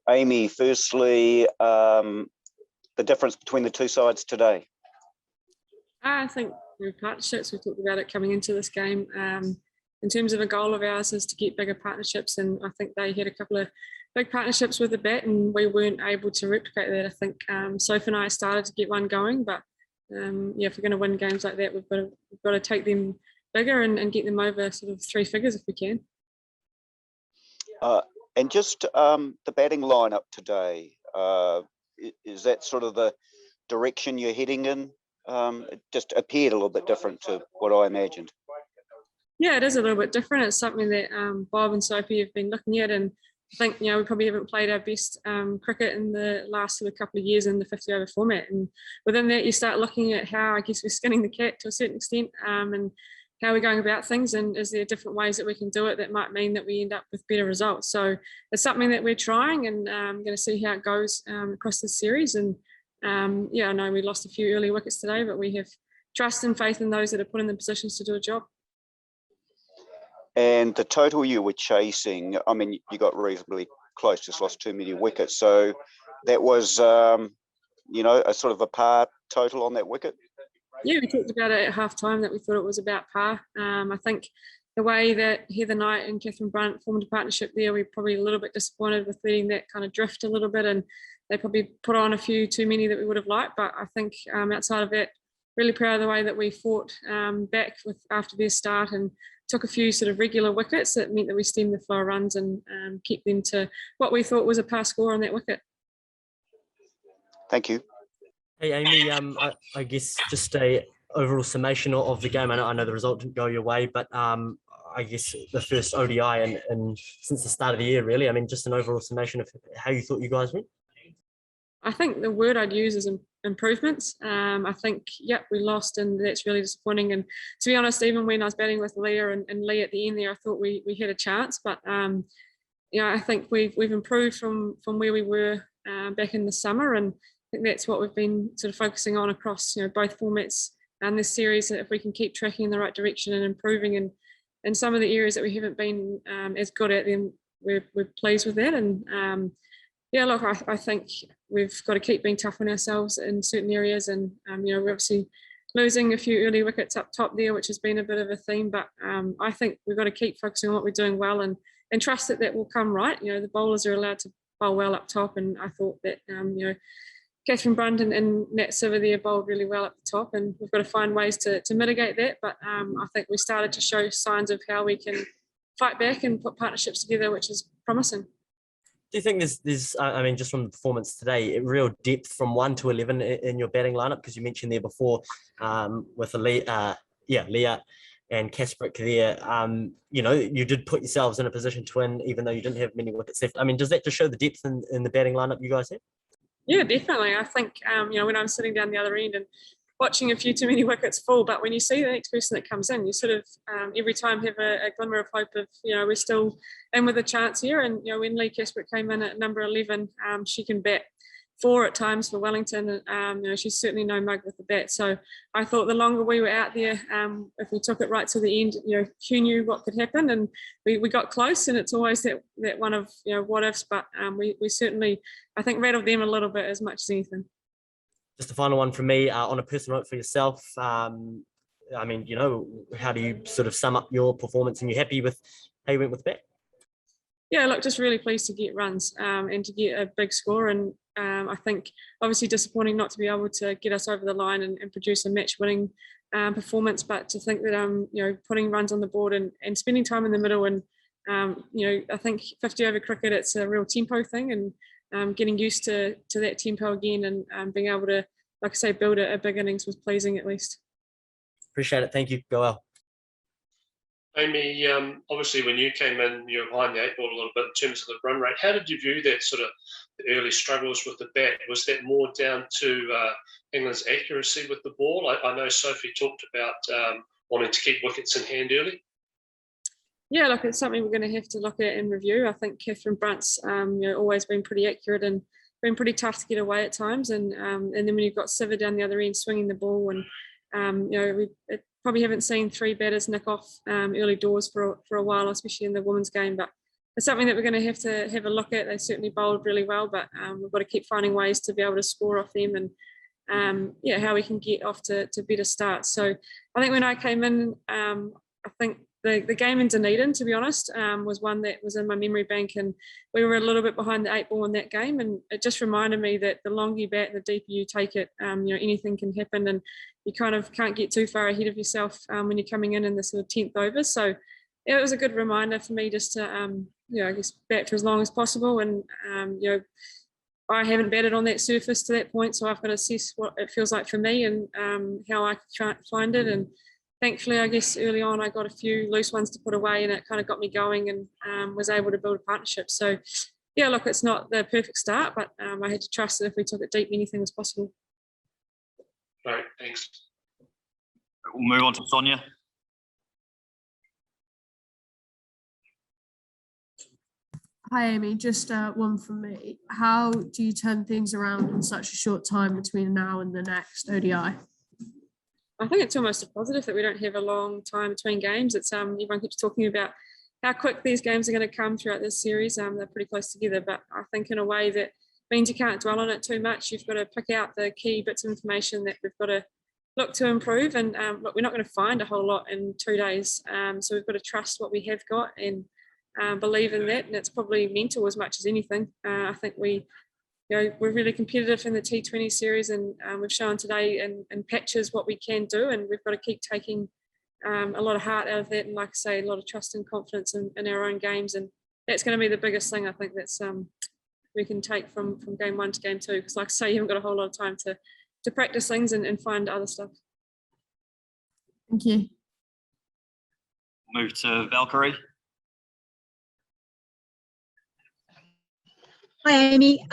Amy, firstly, the difference between the two sides today. I think partnerships, we talked about it coming into this game. In terms of a goal of ours is to get bigger partnerships, and I think they had a couple of big partnerships with the bat and we weren't able to replicate that. I think Sophie and I started to get one going, but yeah, if we're going to win games like that, we've got to take them bigger and get them over sort of three figures if we can. And just the batting lineup today, is that sort of the direction you're heading in? It just appeared a little bit different to what I imagined. Yeah, it is a little bit different. It's something that Bob and Sophie have been looking at, and I think, you know, we probably haven't played our best cricket in the last sort of couple of years in the 50 over format, and within that you start looking at how, I guess, we're skinning the cat to a certain extent, and how we're going about things, and is there different ways that we can do it that might mean that we end up with better results. So it's something that we're trying, and I'm going to see how it goes across this series. And yeah, I know we lost a few early wickets today, but we have trust and faith in those that are put in the positions to do a job. And the total you were chasing, I mean, you got reasonably close, just lost too many wickets. So that was, you know, a sort of a par total on that wicket? Yeah, we talked about it at half time that we thought it was about par. I think the way that Heather Knight and Catherine Brunt formed a partnership there, we're probably a little bit disappointed with letting that kind of drift a little bit, and they probably put on a few too many that we would have liked. But I think outside of that, really proud of the way that we fought back after their start and took a few sort of regular wickets that meant that we stemmed the flow of runs and kept them to what we thought was a par score on that wicket. Thank you. Hey Amy, I guess just a overall summation of the game. I know the result didn't go your way, but I guess the first ODI and since the start of the year, really. I mean, just an overall summation of how you thought you guys went. I think the word I'd use is improvements. I think, yep, we lost, and that's really disappointing. And to be honest, even when I was batting with Leah and Lee at the end there, I thought we had a chance. But you know, I think we've improved from where we were back in the summer, and I think that's what we've been sort of focusing on across, you know, both formats and this series. If we can keep tracking in the right direction and improving in some of the areas that we haven't been as good at, then we're pleased with that. And yeah, look, I think we've got to keep being tough on ourselves in certain areas, and you know, we're obviously losing a few early wickets up top there, which has been a bit of a theme. But I think we've got to keep focusing on what we're doing well and trust that will come right. You know, the bowlers are allowed to bowl well up top, and I thought that you know, Catherine Brunt and Nat Siver there bowled really well at the top, and we've got to find ways to mitigate that. But I think we started to show signs of how we can fight back and put partnerships together, which is promising. Do you think there's I mean, just from the performance today, real depth from 1 to 11 in your batting lineup? Because you mentioned there before with Leah and Kasprick there, you know, you did put yourselves in a position to win, even though you didn't have many wickets left. I mean, does that just show the depth in the batting lineup you guys have? Yeah, definitely. I think, you know, when I'm sitting down the other end and watching a few too many wickets fall, but when you see the next person that comes in, you sort of every time have a glimmer of hope of, you know, we're still in with a chance here. And, you know, when Lee Kasprick came in at number 11, she can bat 4 at times for Wellington. You know, she's certainly no mug with the bat. So I thought the longer we were out there, if we took it right to the end, you know, who knew what could happen? And we got close, and it's always that one of, you know, what ifs, but we certainly, I think, rattled them a little bit as much as anything. Just a final one from me on a personal note for yourself. I mean, you know, how do you sort of sum up your performance, and you happy with how you went with the bat? Yeah, look, just really pleased to get runs and to get a big score. And I think obviously disappointing not to be able to get us over the line and produce a match-winning performance, but to think that you know, putting runs on the board and spending time in the middle, and you know, I think 50 over cricket, it's a real tempo thing, and getting used to that tempo again, and being able to, like I say, build a big innings was pleasing at least. Appreciate it. Thank you. Go well. Amy, obviously when you came in, you were behind the 8 ball a little bit in terms of the run rate. How did you view that sort of the early struggles with the bat? Was that more down to England's accuracy with the ball? I know Sophie talked about wanting to keep wickets in hand early. Yeah, look, it's something we're going to have to look at and review. I think Catherine Brunt's you know, always been pretty accurate and been pretty tough to get away at times. And then when you've got Siver down the other end swinging the ball, and you know, we probably haven't seen 3 batters nick off early doors for a while, especially in the women's game. But it's something that we're going to have a look at. They certainly bowled really well, but we've got to keep finding ways to be able to score off them, and yeah, how we can get off to better starts. So I think when I came in, I think the game in Dunedin, to be honest, was one that was in my memory bank, and we were a little bit behind the 8 ball in that game, and it just reminded me that the longer you bat, the deeper you take it. Anything can happen, and you kind of can't get too far ahead of yourself when you're coming in the sort of 10th over. So it was a good reminder for me just to I guess bat for as long as possible, and I haven't batted on that surface to that point, so I've got to assess what it feels like for me and how I can try to find it. And thankfully, I guess early on I got a few loose ones to put away, and it kind of got me going, and was able to build a partnership. So yeah, look, it's not the perfect start, but I had to trust that if we took it deep, anything was possible. Right, thanks. We'll move on to Sonia. Hi, Amy. Just one from me. How do you turn things around in such a short time between now and the next ODI? I think it's almost a positive that we don't have a long time between games. It's everyone keeps talking about how quick these games are going to come throughout this series. They're pretty close together, but I think in a way that means you can't dwell on it too much. You've got to pick out the key bits of information that we've got to look to improve. And look, we're not going to find a whole lot in 2 days, so we've got to trust what we have got and believe in that, and it's probably mental as much as anything. I think we're really competitive in the T20 series, and we've shown today in patches what we can do, and we've got to keep taking a lot of heart out of that, and like I say, a lot of trust and confidence in our own games, and that's going to be the biggest thing I think that's we can take from game 1 to game 2, because like I say, you haven't got a whole lot of time to practice things and find other stuff. Thank you. Move to Valkyrie. Hi, Amy.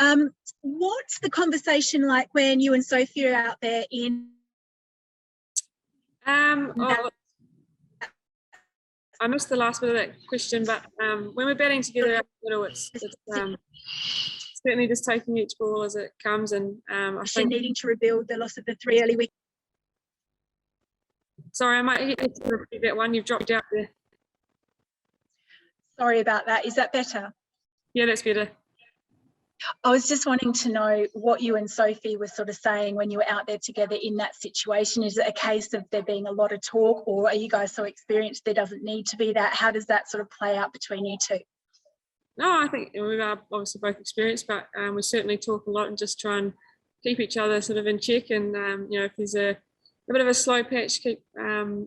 What's the conversation like when you and Sophie are out there in? I missed the last bit of that question, but when we're batting together out the middle, it's certainly just taking each ball as it comes, and I think needing to rebuild the loss of the 3 early wickets. Sorry, I might get to repeat that one. You've dropped out there. Sorry about that. Is that better? Yeah, that's better. I was just wanting to know what you and Sophie were sort of saying when you were out there together in that situation. Is it a case of there being a lot of talk, or are you guys so experienced there doesn't need to be that? How does that sort of play out between you two? No, I think we are obviously both experienced, but we certainly talk a lot and just try and keep each other sort of in check. And if there's a bit of a slow patch, keep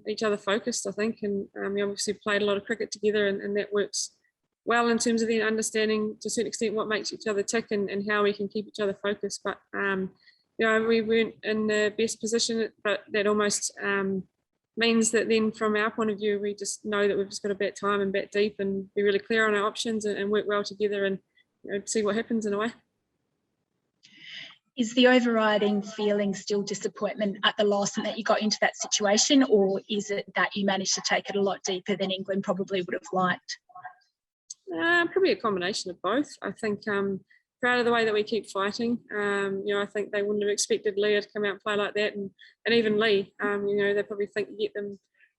each other focused, I think. And we obviously played a lot of cricket together, and that works well in terms of then understanding to a certain extent what makes each other tick and how we can keep each other focused. But we weren't in the best position, but that almost means that then from our point of view, we just know that we've just got to bat time and bat deep and be really clear on our options and work well together and see what happens in a way. Is the overriding feeling still disappointment at the loss and that you got into that situation, or is it that you managed to take it a lot deeper than England probably would have liked? Probably a combination of both. I think proud of the way that we keep fighting. I think they wouldn't have expected Leah to come out and play like that, and even Lee. They probably think you get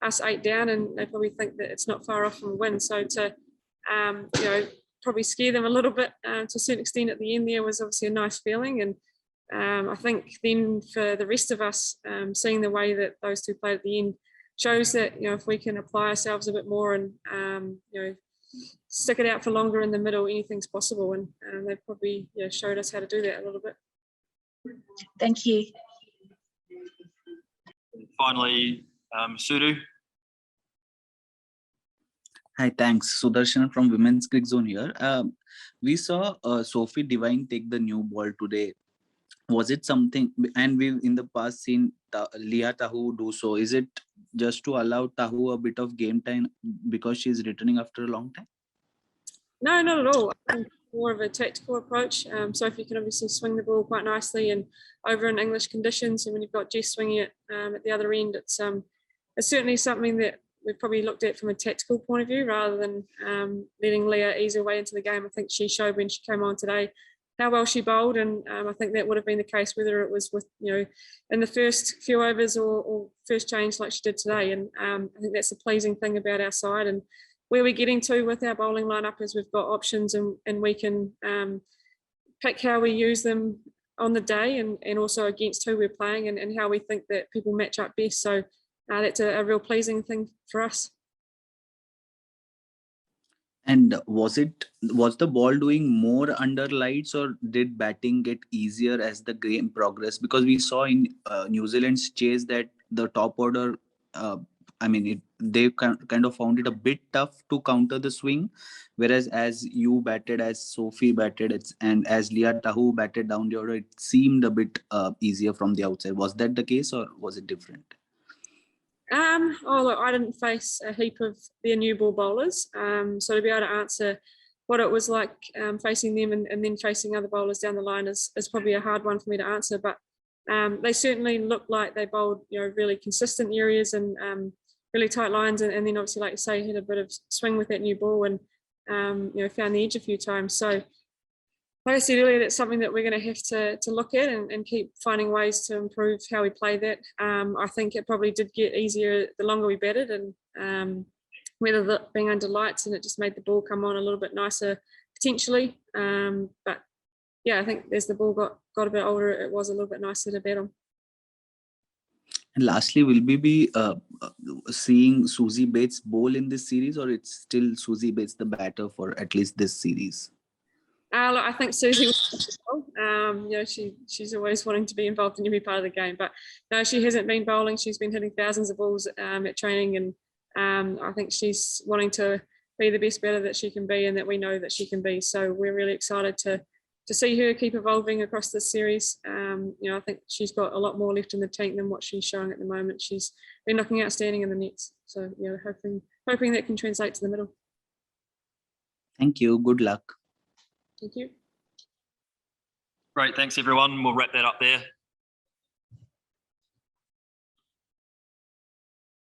us 8 down, and they probably think that it's not far off from a win. So to probably scare them a little bit to a certain extent at the end there was obviously a nice feeling. And I think then for the rest of us, seeing the way that those two played at the end shows that if we can apply ourselves a bit more and stick it out for longer in the middle, anything's possible, and they probably showed us how to do that a little bit. Thank you. Finally, Sudu. Hi, thanks. Sudarshan from Women's Cricket Zone here. We saw Sophie Devine take the new ball today. Was it something, and we've in the past seen Leah Tahu do so, is it just to allow Tahu a bit of game time because she's returning after a long time? No, not at all. I think more of a tactical approach. Sophie can obviously swing the ball quite nicely and over in English conditions, and when you've got Jess swinging it at the other end, it's certainly something that we've probably looked at from a tactical point of view rather than letting Leah ease her way into the game. I think she showed when she came on today how well she bowled, and I think that would have been the case whether it was with in the first few overs or first change like she did today. And I think that's the pleasing thing about our side, and where we're getting to with our bowling lineup is we've got options, and we can pick how we use them on the day, and also against who we're playing, and how we think that people match up best. So that's a real pleasing thing for us. And was the ball doing more under lights, or did batting get easier as the game progressed? Because we saw in New Zealand's chase that the top order, they kind of found it a bit tough to counter the swing, whereas as you batted, as Sophie batted, and as Leah Tahu batted down the order, it seemed a bit easier from the outside. Was that the case, or was it different? Look, I didn't face a heap of their new ball bowlers, so to be able to answer what it was like facing them and then facing other bowlers down the line is probably a hard one for me to answer. But they certainly looked like they bowled, really consistent areas and really tight lines, and then obviously, like you say, had a bit of swing with that new ball and found the edge a few times. So, like I said earlier, that's something that we're going to have to look at and keep finding ways to improve how we play that. I think it probably did get easier the longer we batted, and whether that being under lights, and it just made the ball come on a little bit nicer potentially. But yeah, I think as the ball got a bit older, it was a little bit nicer to bat on. And lastly, will we be seeing Suzie Bates bowl in this series, or it's still Suzie Bates the batter for at least this series? Look, I think Suzie, she's always wanting to be involved in every part of the game, but no, she hasn't been bowling. She's been hitting thousands of balls at training, and I think she's wanting to be the best batter that she can be, and that we know that she can be. So we're really excited to see her keep evolving across this series. I think she's got a lot more left in the tank than what she's showing at the moment. She's been looking outstanding in the nets. So hoping that can translate to the middle. Thank you. Good luck. Thank you. Great, thanks everyone. We'll wrap that up there.